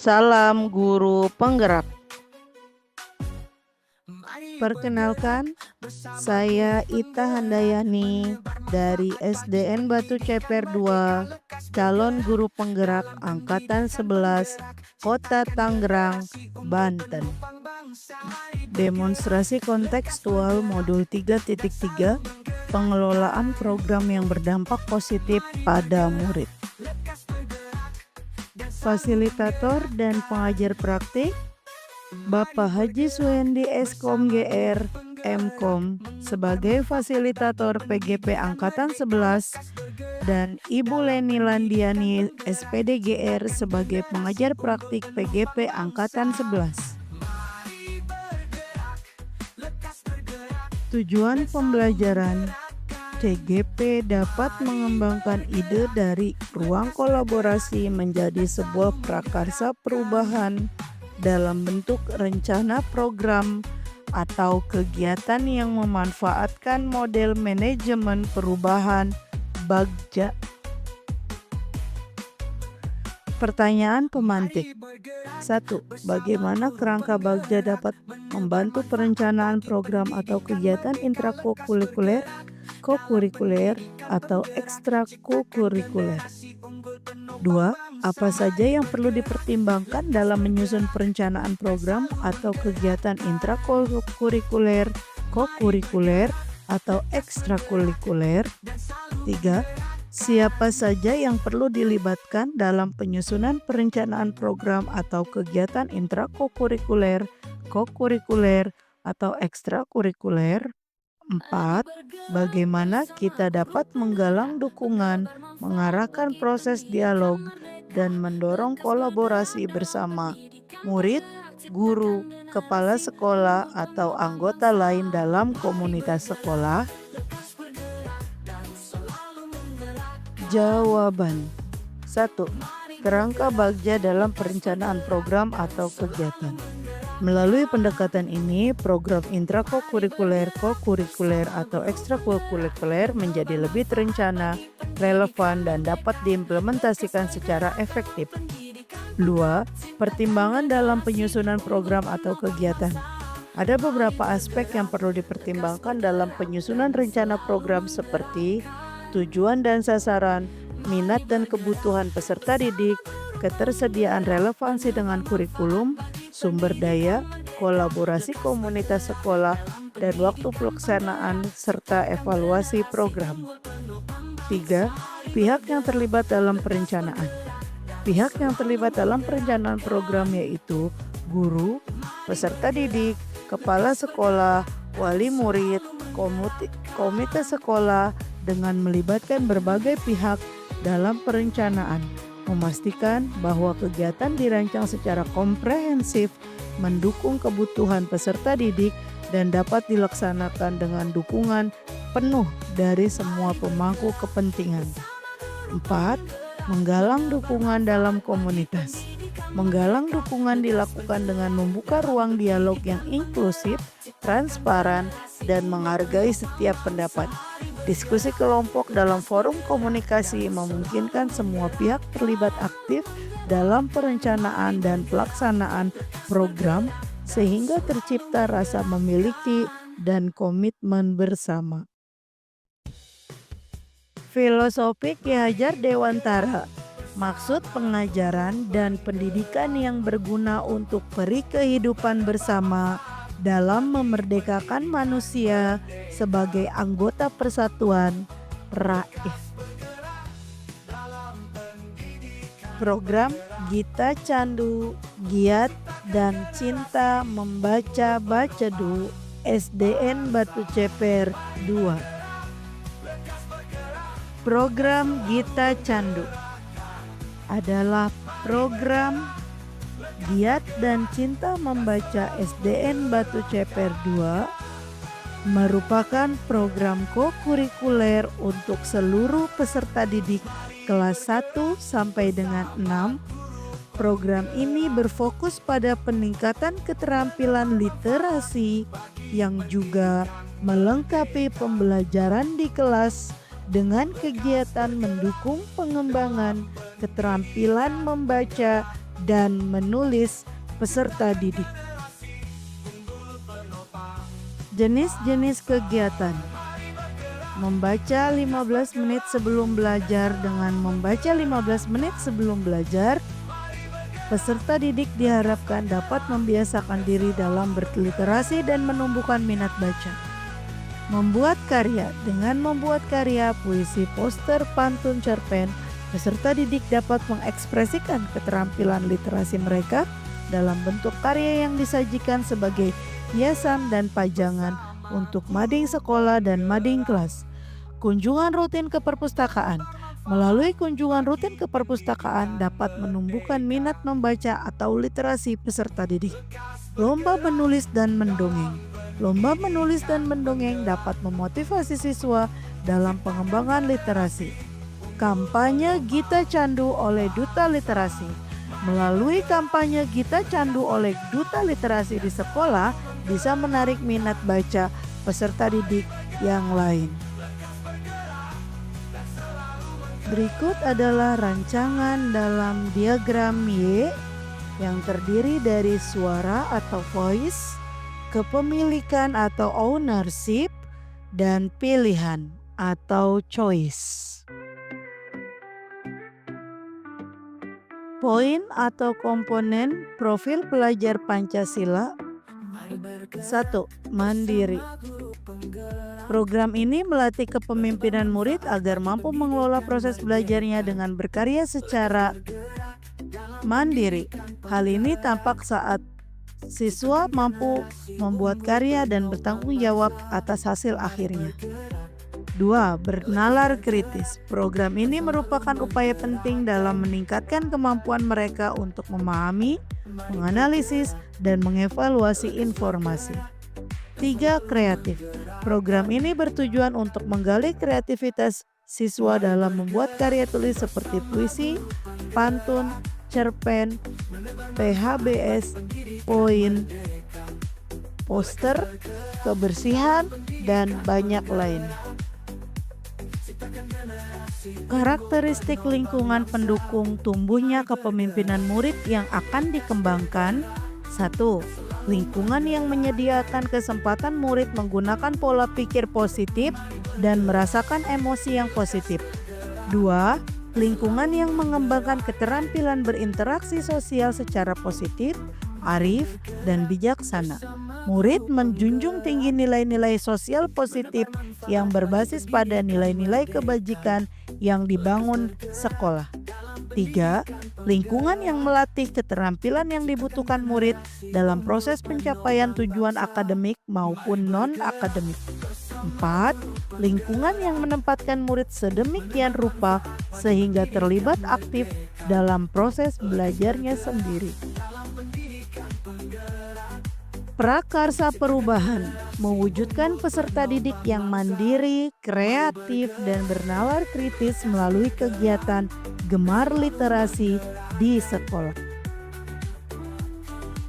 Salam guru penggerak. Perkenalkan, saya Ita Handayani dari SDN Batu Ceper 2, calon guru penggerak Angkatan 11, Kota Tangerang, Banten. Demonstrasi kontekstual modul 3.3, pengelolaan program yang berdampak positif pada murid. Fasilitator dan pengajar praktik Bapak Haji Suhendi Eskom GR Mkom sebagai fasilitator PGP Angkatan 11 dan Ibu Leni Landiani SPD GR sebagai pengajar praktik PGP Angkatan 11. Tujuan pembelajaran CGP dapat mengembangkan ide dari ruang kolaborasi menjadi sebuah prakarsa perubahan dalam bentuk rencana program atau kegiatan yang memanfaatkan model manajemen perubahan Bagja. Pertanyaan pemantik. 1. Bagaimana kerangka Bagja dapat membantu perencanaan program atau kegiatan intrakurikuler, kokurikuler, atau ekstrakurikuler? 2. Apa saja yang perlu dipertimbangkan dalam menyusun perencanaan program atau kegiatan intrakurikuler, kokurikuler, atau ekstrakurikuler? 3. Siapa saja yang perlu dilibatkan dalam penyusunan perencanaan program atau kegiatan intrakurikuler, kokurikuler, atau ekstrakurikuler? 4. Bagaimana kita dapat menggalang dukungan, mengarahkan proses dialog, dan mendorong kolaborasi bersama murid, guru, kepala sekolah, atau anggota lain dalam komunitas sekolah? Jawaban. 1. Kerangka Bagja dalam perencanaan program atau kegiatan. Melalui pendekatan ini, program intrakurikuler, kokurikuler, atau ekstrakurikuler menjadi lebih terencana, relevan, dan dapat diimplementasikan secara efektif. 2. Pertimbangan dalam penyusunan program atau kegiatan. Ada beberapa aspek yang perlu dipertimbangkan dalam penyusunan rencana program seperti tujuan dan sasaran, minat dan kebutuhan peserta didik, ketersediaan relevansi dengan kurikulum, sumber daya, kolaborasi komunitas sekolah, dan waktu pelaksanaan serta evaluasi program. 3. Pihak yang terlibat dalam perencanaan. Pihak yang terlibat dalam perencanaan program yaitu guru, peserta didik, kepala sekolah, wali murid, komite sekolah, dengan melibatkan berbagai pihak dalam perencanaan, memastikan bahwa kegiatan dirancang secara komprehensif, mendukung kebutuhan peserta didik, dan dapat dilaksanakan dengan dukungan penuh dari semua pemangku kepentingan. 4. Menggalang dukungan dalam komunitas. Menggalang dukungan dilakukan dengan membuka ruang dialog yang inklusif, transparan, dan menghargai setiap pendapat. Diskusi kelompok dalam forum komunikasi memungkinkan semua pihak terlibat aktif dalam perencanaan dan pelaksanaan program sehingga tercipta rasa memiliki dan komitmen bersama. Filosofi Ki Hajar Dewantara. Maksud pengajaran dan pendidikan yang berguna untuk peri kehidupan bersama dalam memerdekakan manusia sebagai anggota persatuan rakyat. Program Gita Candu, Giat dan Cinta Membaca Bacedu SDN Batu Ceper 2. Program Gita Candu. adalah program Giat dan Cinta Membaca SDN Batu Ceper 2, merupakan program kokurikuler untuk seluruh peserta didik kelas 1 sampai dengan 6. Program ini berfokus pada peningkatan keterampilan literasi yang juga melengkapi pembelajaran di kelas dengan kegiatan mendukung pengembangan keterampilan membaca dan menulis peserta didik. Jenis-jenis kegiatan: membaca 15 menit sebelum belajar. Dengan membaca 15 menit sebelum belajar, peserta didik diharapkan dapat membiasakan diri dalam berliterasi dan menumbuhkan minat baca. Membuat karya: dengan membuat karya puisi, poster, pantun, cerpen, peserta didik dapat mengekspresikan keterampilan literasi mereka dalam bentuk karya yang disajikan sebagai hiasan dan pajangan untuk mading sekolah dan mading kelas. Kunjungan rutin ke perpustakaan: melalui kunjungan rutin ke perpustakaan dapat menumbuhkan minat membaca atau literasi peserta didik. Lomba menulis dan mendongeng: lomba menulis dan mendongeng dapat memotivasi siswa dalam pengembangan literasi. Kampanye Gita Candu oleh Duta Literasi: melalui kampanye Gita Candu oleh Duta Literasi di sekolah bisa menarik minat baca peserta didik yang lain. Berikut adalah rancangan dalam diagram Y yang terdiri dari suara atau voice, kepemilikan atau ownership, dan pilihan atau choice. Poin atau komponen profil pelajar Pancasila. 1. Mandiri. Program ini melatih kepemimpinan murid agar mampu mengelola proses belajarnya dengan berkarya secara mandiri. Hal ini tampak saat siswa mampu membuat karya dan bertanggung jawab atas hasil akhirnya. 2. Bernalar kritis. Program ini merupakan upaya penting dalam meningkatkan kemampuan mereka untuk memahami, menganalisis, dan mengevaluasi informasi. 3. Kreatif. Program ini bertujuan untuk menggali kreativitas siswa dalam membuat karya tulis seperti puisi, pantun, cerpen, PHBS, poin, poster, kebersihan, dan banyak lainnya. Karakteristik lingkungan pendukung tumbuhnya kepemimpinan murid yang akan dikembangkan. 1. Lingkungan yang menyediakan kesempatan murid menggunakan pola pikir positif dan merasakan emosi yang positif. 2. Lingkungan yang mengembangkan keterampilan berinteraksi sosial secara positif, arif, dan bijaksana. Murid menjunjung tinggi nilai-nilai sosial positif yang berbasis pada nilai-nilai kebajikan yang dibangun sekolah. 3. Lingkungan yang melatih keterampilan yang dibutuhkan murid dalam proses pencapaian tujuan akademik maupun non-akademik. 4. Lingkungan yang menempatkan murid sedemikian rupa sehingga terlibat aktif dalam proses belajarnya sendiri. Prakarsa perubahan: mewujudkan peserta didik yang mandiri, kreatif, dan bernalar kritis melalui kegiatan gemar literasi di sekolah.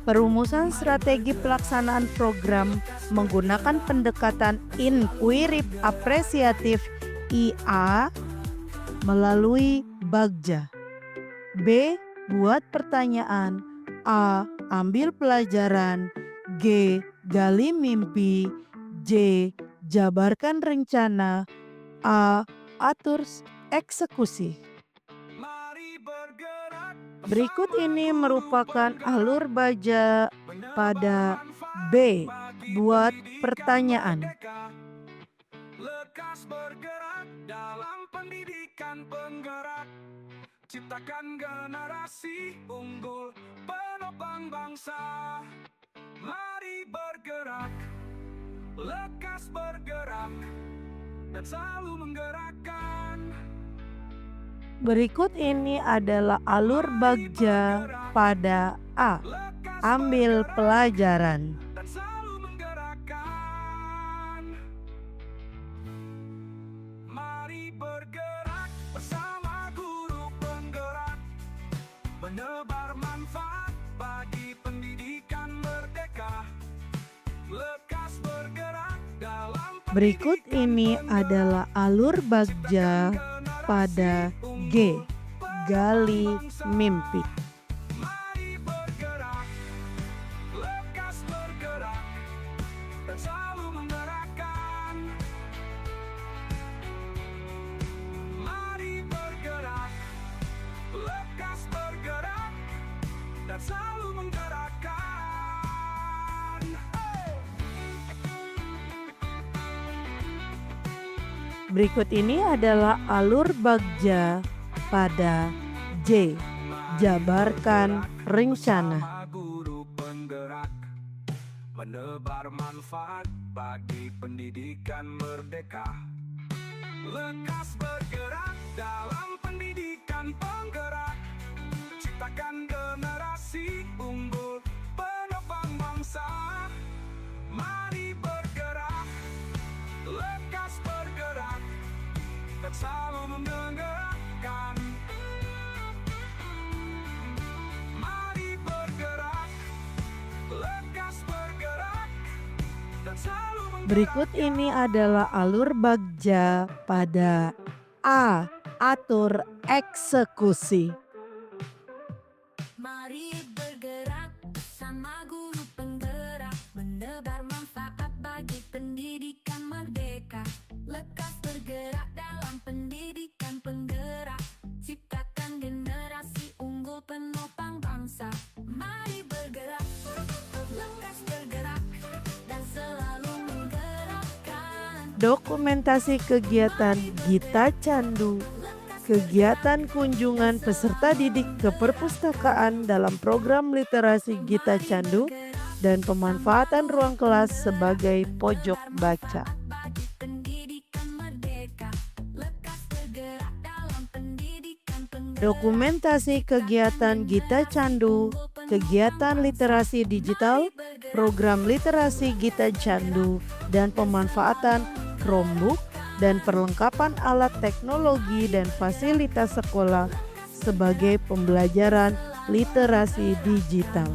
Perumusan strategi pelaksanaan program menggunakan pendekatan inquiry apresiatif IA melalui Bagja. B. Buat pertanyaan. A. Ambil pelajaran. G. Gali mimpi. J. Jabarkan rencana. A. Atur eksekusi. Berikut ini merupakan alur baja pada B. Buat pertanyaan. Lekas bergerak dalam pendidikan penggerak, ciptakan generasi unggul penopang bangsa. Mari bergerak, lekas bergerak, dan selalu menggerakkan. Berikut ini adalah alur bagja pada A. Ambil pelajaran. Dan selalu menggerakkan. Mari bergerak bersama guru penggerak, menebar manfaat bagi pendidikan merdeka. Lekas bergerak dalam Berikut ini adalah alur bagja pada G. Gali mimpi. Mari bergerak, lekas bergerak, dan selalu menggerakkan. Mari bergerak, lekas bergerak, dan selalu menggerakkan. Berikut ini adalah alur bagja pada J. Jabarkan rencana. Bersama guru penggerak, menebar manfaat bagi pendidikan merdeka. Lekas bergerak dalam pendidikan penggerak, ciptakan generasi unggul penopang bangsa. Mari bergerak, lekas bergerak, dan selalu menggerakkan. Mari bergerak, lekas bergerak, dan selalu menggerakkan. Berikut ini adalah alur bagja pada A. Atur eksekusi. Mari bergerak sama guru penggerak, menebar manfaat bagi pendidikan merdeka. Lekas bergerak dalam pendidikan penggerak, ciptakan generasi unggul penopang bangsa. Mari bergerak, lekas bergerak, dan selalu menggerakkan. Dokumentasi kegiatan Gita Candu. Kegiatan kunjungan peserta didik ke perpustakaan dalam program literasi Gita Candu dan pemanfaatan ruang kelas sebagai pojok baca. Bagi pendidikan merdeka, lekas bergerak dalam pendidikan penggerak. Dokumentasi kegiatan Gita Candu, kegiatan literasi digital, program literasi Gita Candu, dan pemanfaatan Chromebook dan perlengkapan alat teknologi dan fasilitas sekolah sebagai pembelajaran literasi digital.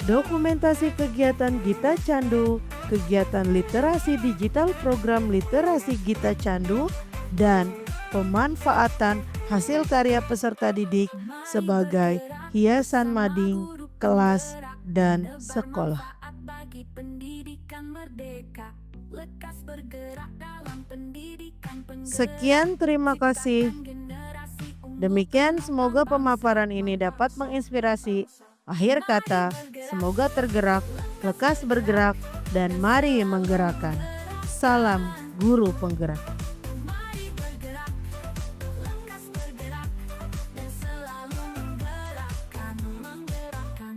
Dokumentasi kegiatan Gita Candu, kegiatan literasi digital, program literasi Gita Candu, dan pemanfaatan hasil karya peserta didik sebagai hiasan mading, kelas, dan sekolah. Bagi pendidikan merdeka, lekas bergerak dalam pendidikan penggerak. Sekian, terima kasih. Generasi unggul Demikian, semoga pemaparan ini dapat menginspirasi. Akhir kata, semoga tergerak, lekas bergerak, dan mari menggerakkan. Salam guru penggerak.